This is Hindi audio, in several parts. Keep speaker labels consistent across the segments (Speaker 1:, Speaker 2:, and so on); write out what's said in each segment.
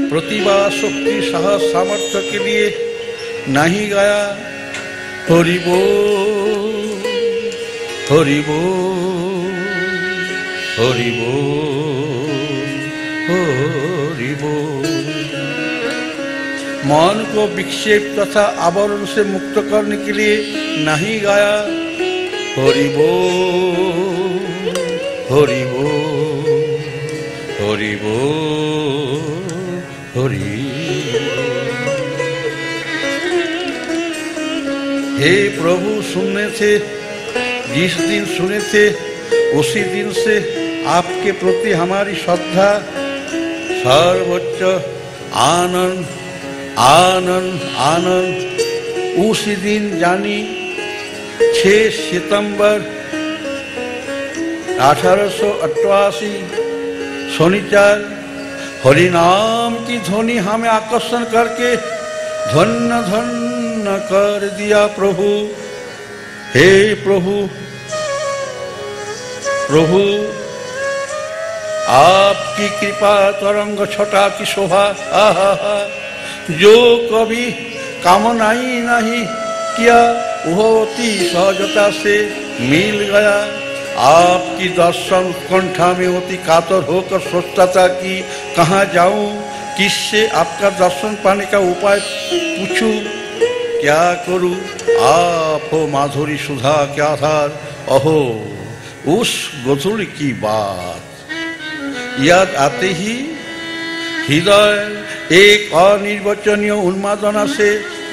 Speaker 1: प्रतिभा शक्ति साहस सामर्थ्य के लिए नहीं गाया। हरि बोल हरि बोल हरि बोल हरि बोल। मन को विक्षेप तथा आवरण से मुक्त करने के लिए नहीं गाया। हरि बोल हरि बोल हरि बोल हरि। हे प्रभु, सुनने थे जिस दिन सुने थे उसी दिन से आपके प्रति हमारी श्रद्धा सर्वोच्च आनंद आनंद आनंद। उसी दिन यानी 6 सितंबर 1888 शनिवार हरिनाम की ध्वनि हमें आकर्षण करके धन्य धन्य कर दिया प्रभु। हे प्रभु प्रभु, आपकी कृपा तरंग छटा की शोभा आहा, जो कभी कामना ही नहीं किया वो अति सहजता से मिल गया। आपकी दर्शन उत्कंठा में होती कातर होकर सोचता था कि कहाँ जाऊं, किससे आपका दर्शन पाने का उपाय पूछूं, क्या करूं। आप हो माधुरी सुधा के आधार। अहो, उस गोधूली की बात याद आते ही हृदय एक अनिर्वचनीय उन्मादना से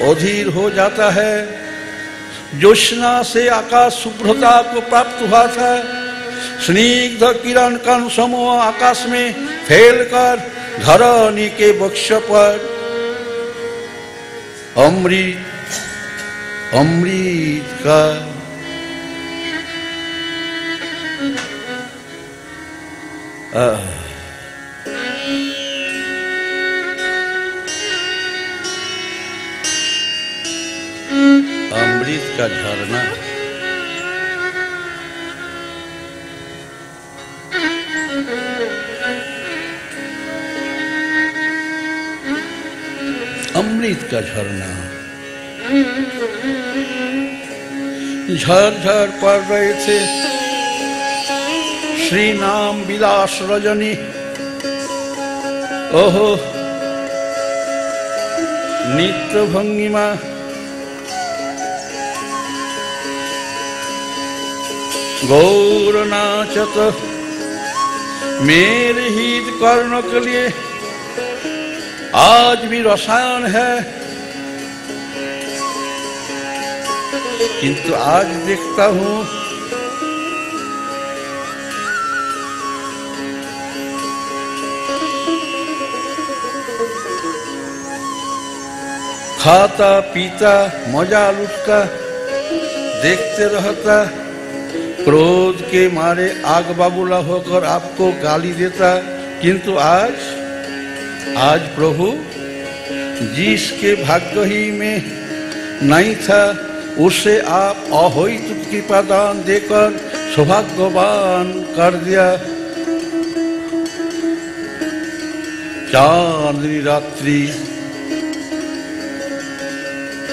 Speaker 1: अधीर हो जाता है। ज्योत्सना से आकाश शुभ्रता को प्राप्त हुआ था। स्निग्ध किरण कण समूह आकाश में फैलकर धरनी के वक्ष पर अमृत अमृत का अमृत का झरना अमृत का झरना झरझर पड़ रहे थे। श्री नाम विलास रजनी। ओहो, नित्य भंगिमा गौर नाचत मेरे हित कर्ण के लिए आज भी रसायन है, किंतु आज देखता हूं खाता पीता मजा लुटता देखते रहता, क्रोध के मारे आग बाबूला होकर आपको गाली देता। किंतु आज प्रभु जिसके भाग्य ही में नहीं था उसे आप अहोइत कृपा दान देकर सौभाग्यवान कर दिया। चांदनी रात्रि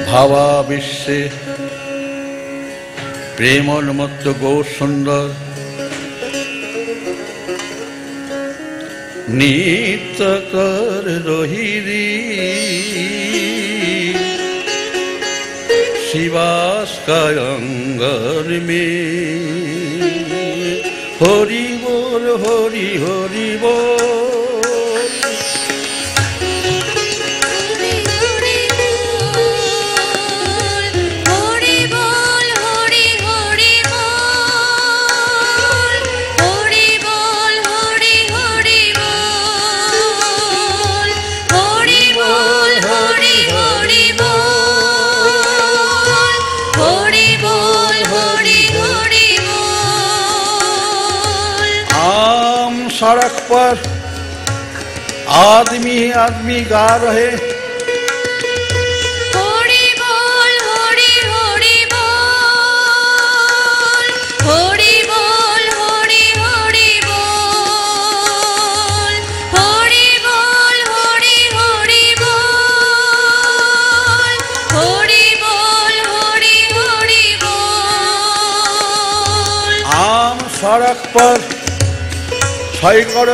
Speaker 1: भावाविश्वे प्रेमोन्मत्त गौर सुंदर नित्य कर रोहिरी शिवास का अंगर में। हरि बोल हरि हरि बोल। सड़क पर आदमी ही आदमी गा रहे
Speaker 2: होड़ी बोल होड़ी होड़ी बोल, होड़ी बोल होड़ी होड़ी बोल, होड़ी बोल होड़ी
Speaker 1: तख्त पर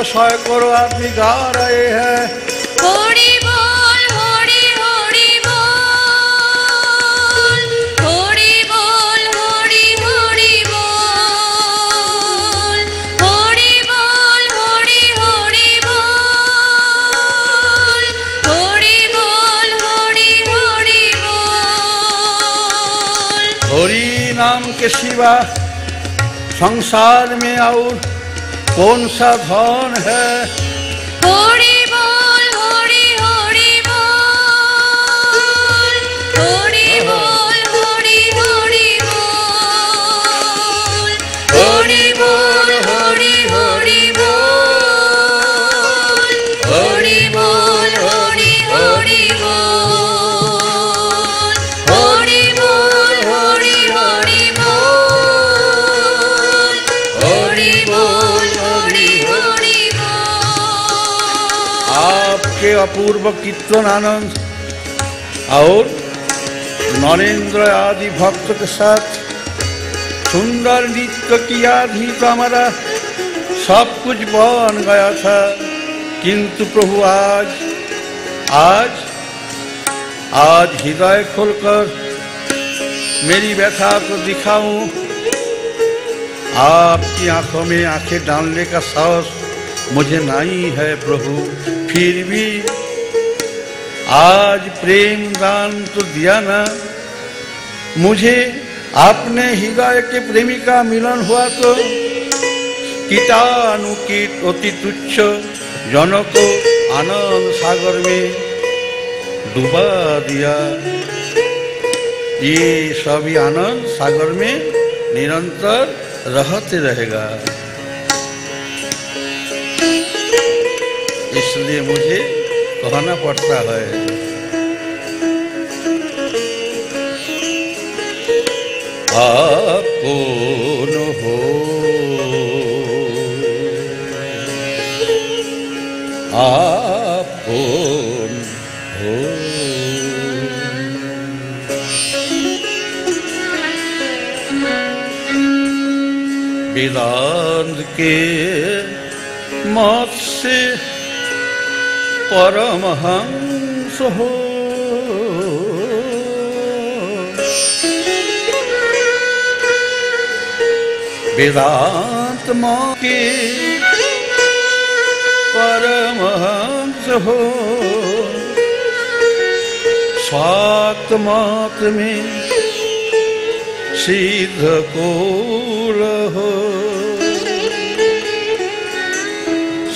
Speaker 1: सैकड़ों आदमी गा रहे हैं।
Speaker 2: हरि बोल हरि हरि बोल, हरि बोल हरि हरि बोल, हरि बोल हरि हरि बोल, हरि बोल हरि हरि बोल।
Speaker 1: हरि नाम के सिवा संसार में और कौन सा धन है?
Speaker 2: हरि बोल हरि हरि बोल, हरि बोल हरि हरि बोल, हरि बोल हरि हरि बोल, हरि बोल हरि हरि बोल, हरि बोल हरि हरि बोल, हरि बोल हरि हरि बोल।
Speaker 1: आपके अपूर्व कीर्तन आनंद और नरेंद्र आदि भक्त के साथ सुंदर नृत्य किया भी तो हमारा सब कुछ बन गया था, किंतु प्रभु आज हृदय खोलकर मेरी व्यथा को दिखाऊं। आपकी आंखों में आंखें डालने का साहस मुझे नहीं है प्रभु, फिर भी आज प्रेम दान तो दिया ना। मुझे अपने हृदय के प्रेमी का मिलन हुआ तो कीटाणुकीट अति तुच्छ जनों को आनंद सागर में डुबा दिया। ये सभी आनंद सागर में निरंतर रहते रहेगा, इसलिए मुझे कहना पड़ता है। आप कौन हो, आप कौन हो? वेदांत के मत से परमहंस हो, वेदांत मत के परमहंस हो, स्वात्म मत में सिद्ध कुल हो,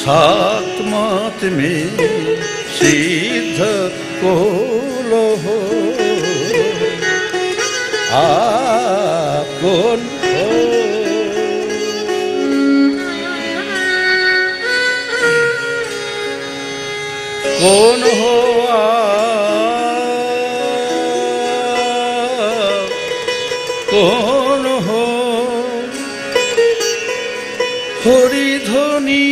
Speaker 1: सात्मत में सिद्ध कुल हो। आप कौन हो? कौन हो आप? कौन हो? हरि ध्वनि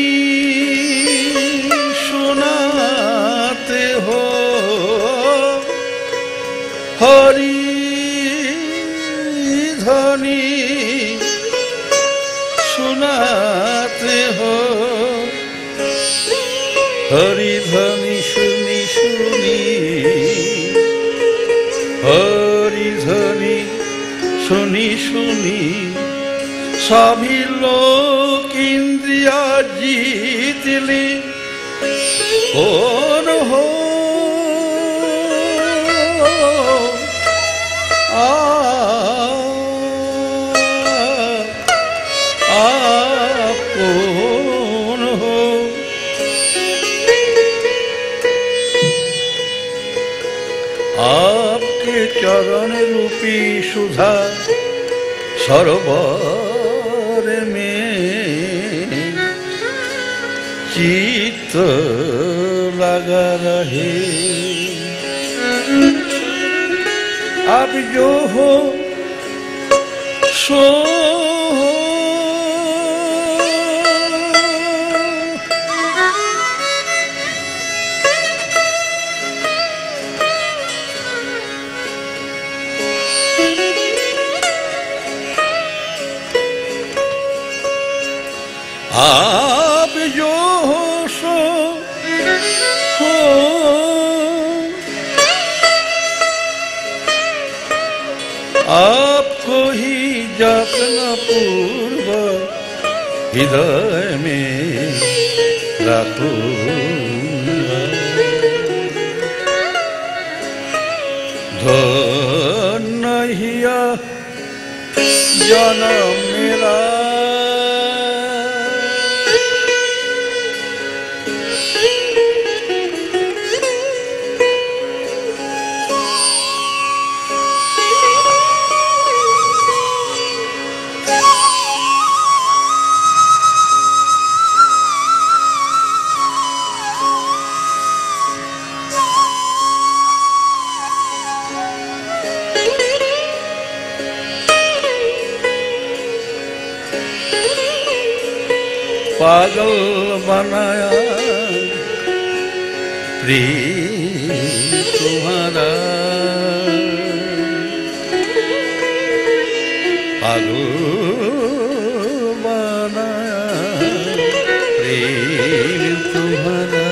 Speaker 1: सुनाते हो, हरि ध्वनि सुनाते हो, हरि ध्वनि सुनी सुनी, हरि ध्वनि सुनी सुनी सभी लोग इंद्रिया जीत ली। कौन हो आप कौन हो? आपके चरण रूपी सुधा सरोवर में चित्त लगा रहे। आप जो हो सो हो, पूर्व हृदय में रखूंगा। धन्य हिया जन्म मेरा पागल बनाया प्रेम तुम्हारा, पागल बनाया प्रेम तुम्हारा।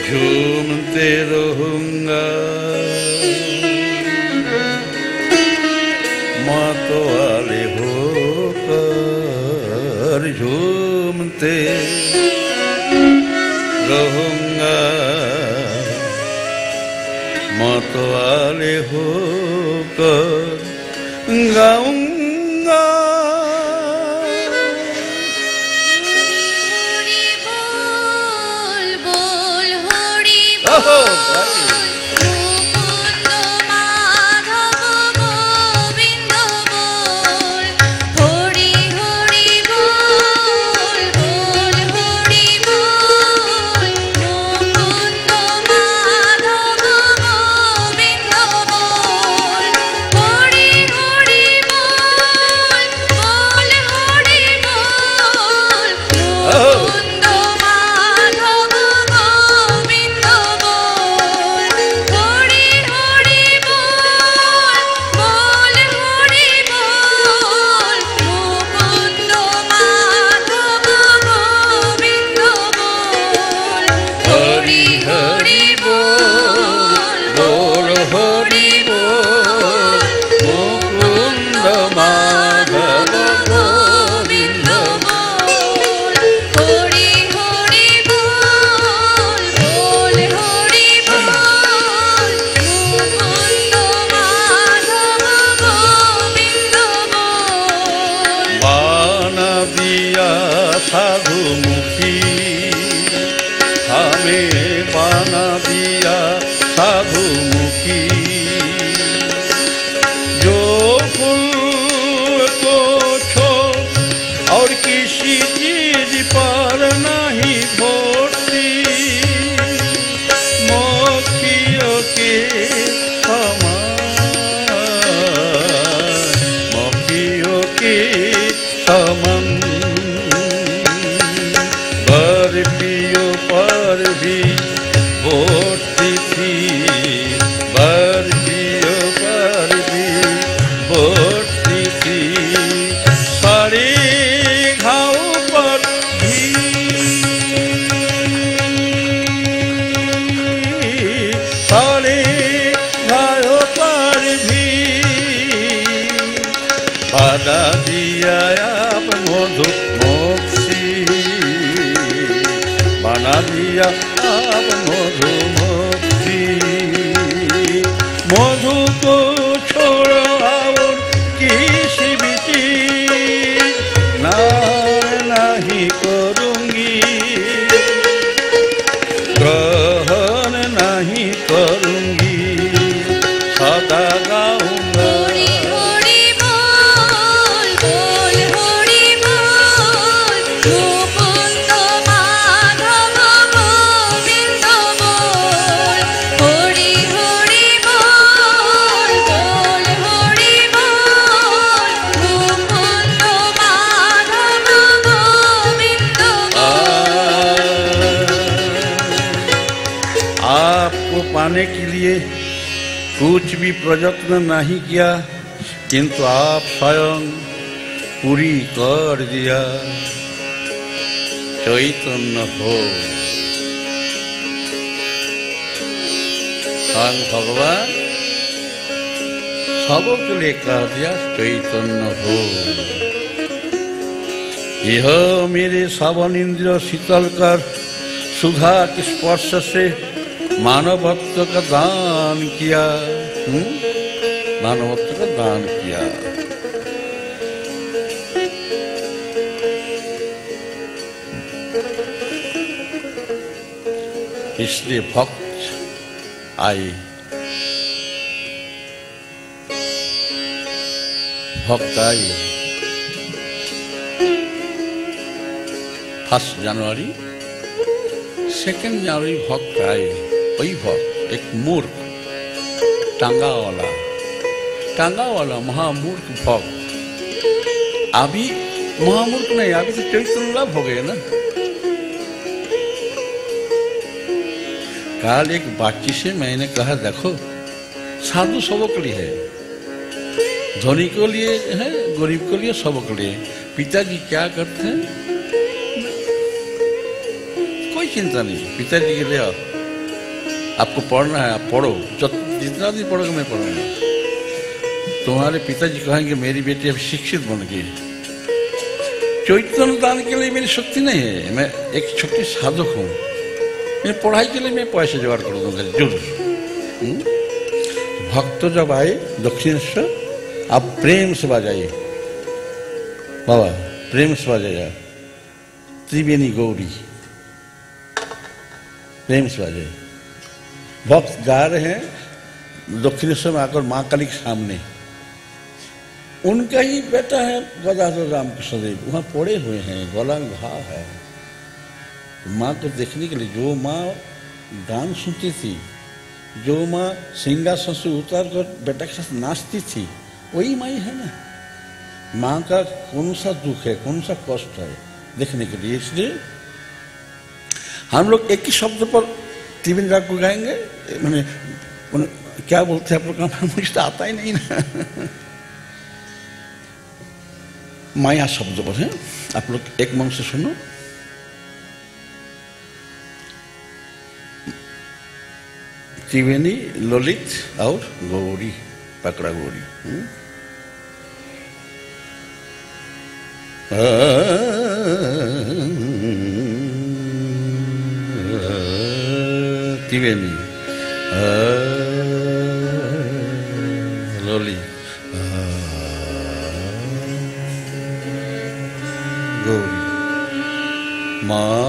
Speaker 1: झूमते रहूंगा मतवाले होकर, झूमते रहूंगा मतवाले होकर, गाऊंगा
Speaker 2: हरि बोल बोल हरि
Speaker 1: ओहो,
Speaker 2: बोल।
Speaker 1: भाई।
Speaker 2: मुकुंद माधव गोविंद बोल, हरि हरि बोल बोल हरि बोल। मुकुंद माधव गोविंद बोल, हरि हरि बोल बोल हरि बोल। मुकुंद माधव गोविंद बोल, हरि हरि बोल बोल हरि बोल। मुकुंद माधव गोविंद बोल, हरि हरि बोल
Speaker 1: बोल हरि बोल। मुकुंद माधव
Speaker 2: गोविंद बोल, हरि हरि बोल बोल हरि बोल। मुकुंद माधव गोविंद बोल।
Speaker 1: बाना दिया साधुमुखी हमें, बाना दिया साधुमुखी। जो फूल को छोड़ और किसी चीज पर नहीं भोरती, मोतियों के समान, मोतियों के समान। बर्फियों पर भी बोती थी, बर्फियों पर भी बोती थी। सारे घाव पर भी, सारे घाव पर भी बाधा दिया आप मधु मोक्षी, बना दिया आप मधु मोक्षी। मधु को छोड़ो और किसी भी चीज ना नहीं करूंगी, ग्रहण नहीं करूंगी, सदा गाऊंगा।
Speaker 2: हरि हरि बोल बोल हरि बोल। मुकुंद माधव गोविंद बोल, हरि हरि बोल बोल हरि बोल। मुकुंद माधव गोविंद बोल।
Speaker 1: आपको पाने के लिए कुछ भी प्रयत्न नहीं किया, किंतु आप स्वयं पूरी कर दिया। चैतन्य हो स्वयं भगवान सबके लिए कह दिया चैतन्य हो। यह मेरे सावन इंद्र शीतल कर सुधा के स्पर्श से मानवत्व का दान किया। मानवत्व का दान किया। इसलिए भक्त आए, भक्त आए 1 जनवरी 2 जनवरी भक्त आए। वही भक्त एक मूर्ख टांगा वाला महामूर्ख भक्त। अभी महामूर्ख नहीं, अभी तो चैतन्य लाभ हो गए ना। काल एक बातचीत से मैंने कहा देखो साधु सबके लिए है, धनी के लिए है, गरीब के लिए, सबके लिए। पिताजी क्या करते हैं कोई चिंता नहीं, पिताजी के लिए आपको पढ़ना है आप पढ़ो, जितना भी पढ़ोगे मैं पढ़ूंगा। तुम्हारे पिताजी कहेंगे मेरी बेटी अब शिक्षित बन गई। चैतन्य दान के लिए मेरी शक्ति नहीं है, मैं एक छोटी साधक हूँ। मैं पढ़ाई के लिए मैं पैसे जुगाड़ कर दूंगा जरूर। भक्त जब आए दक्षिणेश्वर, आप प्रेम से बजाइए बाबा, प्रेम से बजाइए त्रिवेणी गौरी, प्रेम से बजाइए। भक्त गा रहे हैं दक्षिणेश्वर में आकर माँ काली के सामने। उनका ही बेटा है गदाधर रामकृष्ण देव, वहाँ पड़े हुए हैं, गला में घाव है। माँ को देखने के लिए जो माँ गान सुनती थी, जो माँ सिंहासन से उतार कर बेटा के साथ नाचती थी, वही माँ है ना। माँ का कौन सा दुख है, कौन सा कष्ट है देखने के लिए। इसलिए हम लोग एक ही शब्द पर त्रिवेणी राग को गाएंगे। मैंने क्या बोलते हैं आप लोग, मुझे तो आता ही नहीं ना। माया शब्द पर है, आप लोग एक मन से सुनो। त्रिवेणी, ललित और गौरी, पकड़ा गौरी। त्रिवेणी, ललित, गौरी, माँ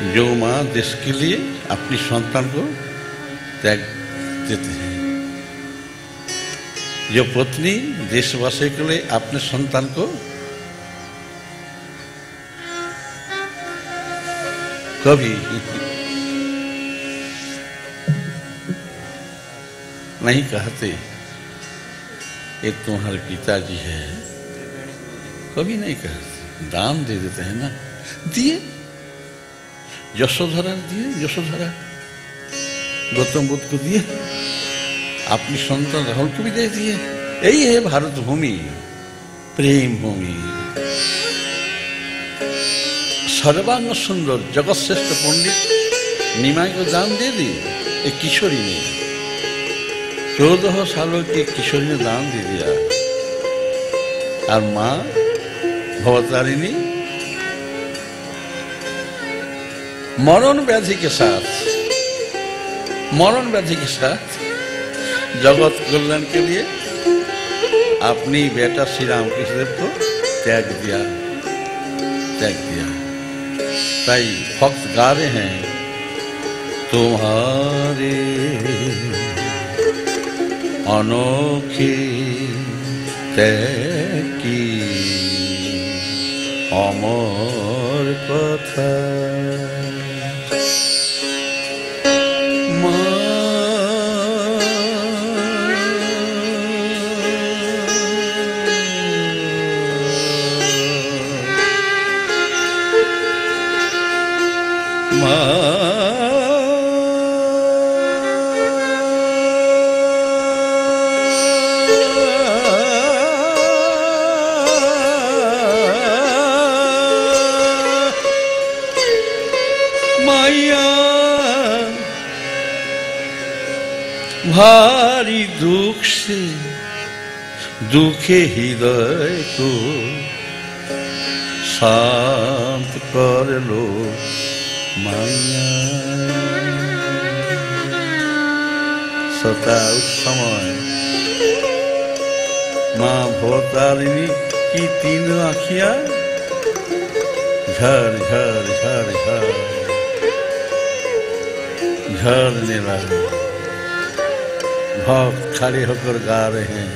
Speaker 1: जो माँ देश के लिए अपनी संतान को त्याग देते हैं, जो पत्नी देशवासी के लिए अपने संतान को कभी नहीं कहते ये तुम्हारे पिताजी है, कभी नहीं कहते, दान दे देते हैं ना। दिए यशोधरा, दिए यशोधरा गौतम बुद्ध को दिए, अपनी संतान राहुल को भी दे दिए। यही है भारत भूमि, प्रेम भूमि। सर्वांग सुंदर जगत श्रेष्ठ पंडित निमाई को दान दे दी एक किशोरी ने, 14 सालों की किशोरी ने दान दे दिया। और माँ भवतारिणी मरण व्याधि के साथ, मरण व्याधि के साथ जगत कल्याण के लिए अपनी बेटा श्री रामकृष्ण देव को त्याग दिया, त्याग दिया। ताई भक्त गा रहे हैं तुम्हारे अनोखे की अमर कथा भारी दुख से दुखे हृदय को शांत कर लो माया। सता उस समय माँ भवतारिणी की तीनों आँखियां झर झर झर झर झरने लगी। भक्त खड़े होकर गा रहे हैं,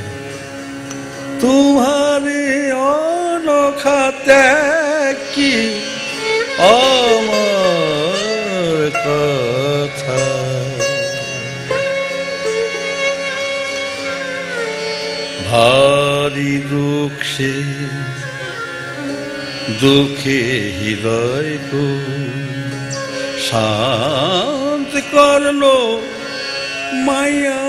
Speaker 1: तुम्हारे अनोखा त्याग की अमर कथा। भारी दुख से दुखे हृदय को शांत कर लो माया।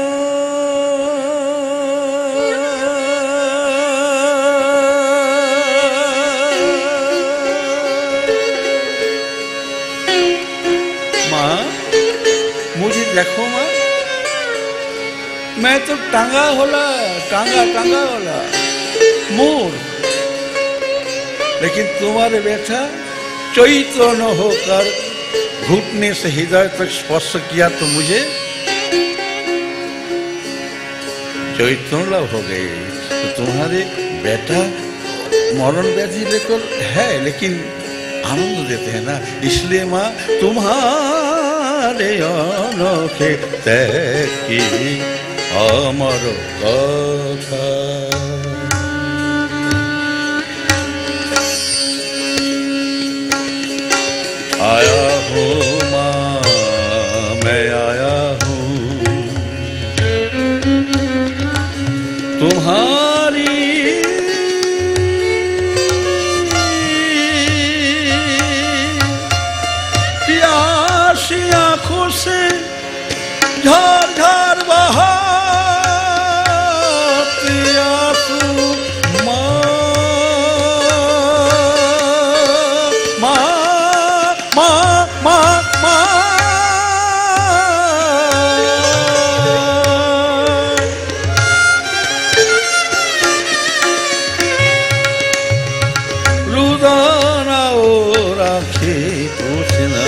Speaker 1: देखो माँ, मैं तो टांगा होला मोर, लेकिन तुम्हारे बेटा चैतन्य होकर घुटने से हृदय तक स्पर्श किया तो मुझे चैतन्य लाभ हो गई। तो तुम्हारे बेटा मरण व्याधि लेकर है, लेकिन आनंद देते हैं ना, इसलिए माँ तुम्हारे अनोखे त्याग की अमर कथा। आया हूँ माँ, मैं आया हूँ तुम्हारी आंखों से झर झर बहाते आंसू माँ, माँ, माँ, माँ, माँ। रुदाना ओ राखे पूछना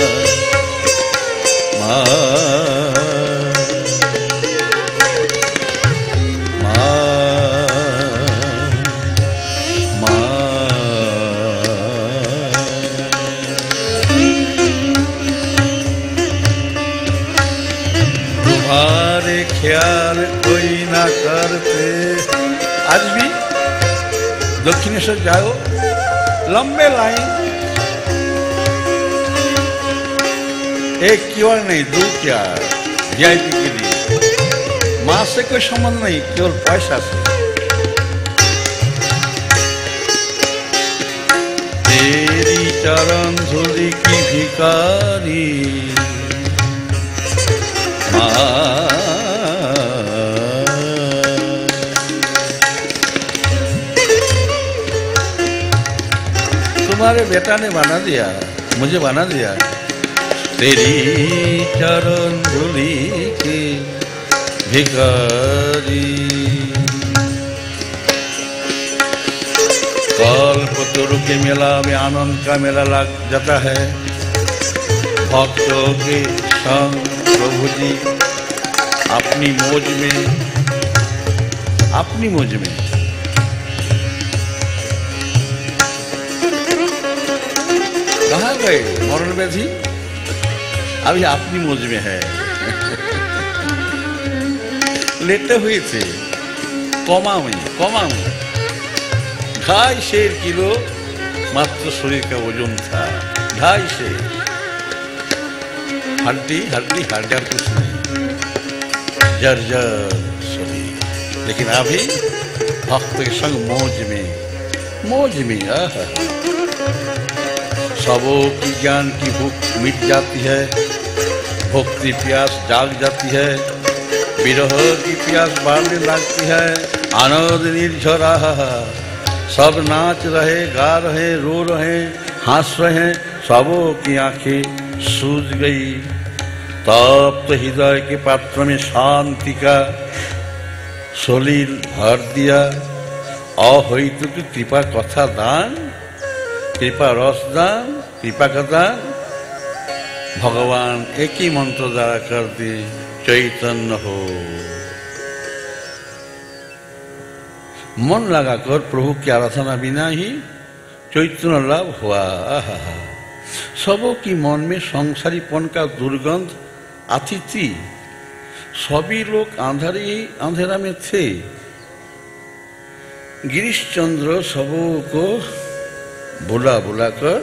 Speaker 1: तुम्हारे ख्याल कोई ना करते। आज भी दक्षिणेश्वर जाओ, लंबे लाइन, एक क्यूआर नहीं, दो क्यूआर वीआईपी के लिए। माँ से कोई संबंध नहीं, केवल पैसा से। तेरी चरण धूलि की भिखारी माँ, तुम्हारे बेटा ने बना दिया, मुझे बना दिया। तेरी चरण धूलि की भिखारी, कल्पतरु के मेला में आनंद का मेला लग जाता है। भक्तों के संग प्रभु जी अपनी मौज में कहाँ गए मरण व्याधि? अभी अपनी मौज में है। लेटे हुए थे, कोमा में 250 किलो मात्र शरीर का वजन था, 250। हड्डी हड्डियां कुछ नहीं, जर्जर शरीर। लेकिन अभी भक्त के संग मौज में सबों की ज्ञान की भूख मिट जाती है, भक्ति प्यास जाग जाती है, विरह की प्यास बढ़ने लगती है, आनंद निर्झरा। सब नाच रहे, गा रहे, रो रहे, हंस रहे, सबों की आंखें सूज गई। तप्त हृदय के पात्र में शांति का सलील भर दिया। अहैतुक कृपा कथा दान, कृपा रस दान, कृपा का दान भगवान एक ही मंत्र द्वारा कर दे, चैतन्य हो। मन लगाकर प्रभु की आराधना बिना ही चैतन्य लाभ हुआ। सबों की मन में संसारीपन का दुर्गंध आती थी। सभी लोग अंधेरा में थे। गिरीश चंद्र सबों को बुला कर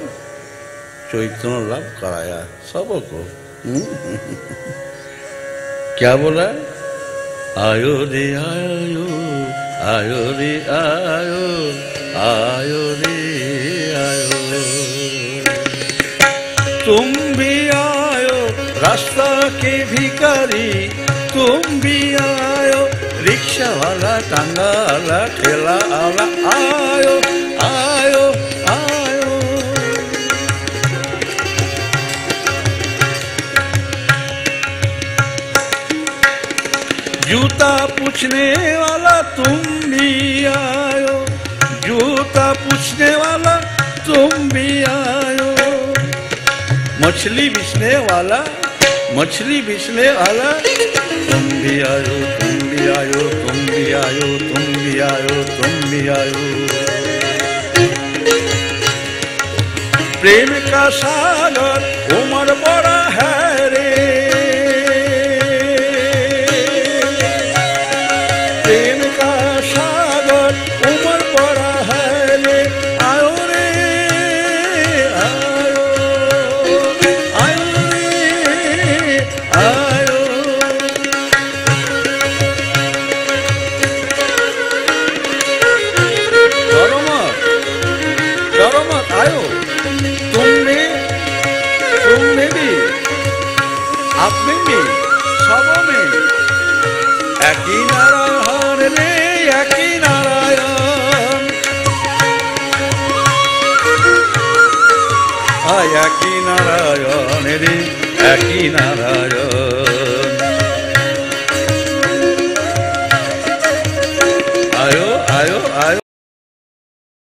Speaker 1: चैतन्य लाभ कराया सबों को। क्या बोला? आयो रे आयो, आयो रे आयो, आयो रे आयो, तुम भी आयो रास्ता के भिखारी, तुम भी आयो रिक्शा वाला, टांगा वाला, ठेला वाला, आयो आयो आयो। जूता पूछने वाला तुम भी आयो, जूता पूछने वाला तुम भी आयो, मछली बिछने वाला, मछली बिछने वाला, तुम भी आयो, तुम भी आयो, तुम भी आयो, तुम भी आयो, तुम भी आयो। प्रेम का सागर उमर बड़ा है रे, प्रेम का सागर उमर बड़ा है रे, आयो रे आयो, आयो रे आयो। डरो मत आयो, तुम में भी, आप में भी, सबों में एक ही नारायण रे, एक ही नारायण, एक ही नारायण रे, एक ही नारायण।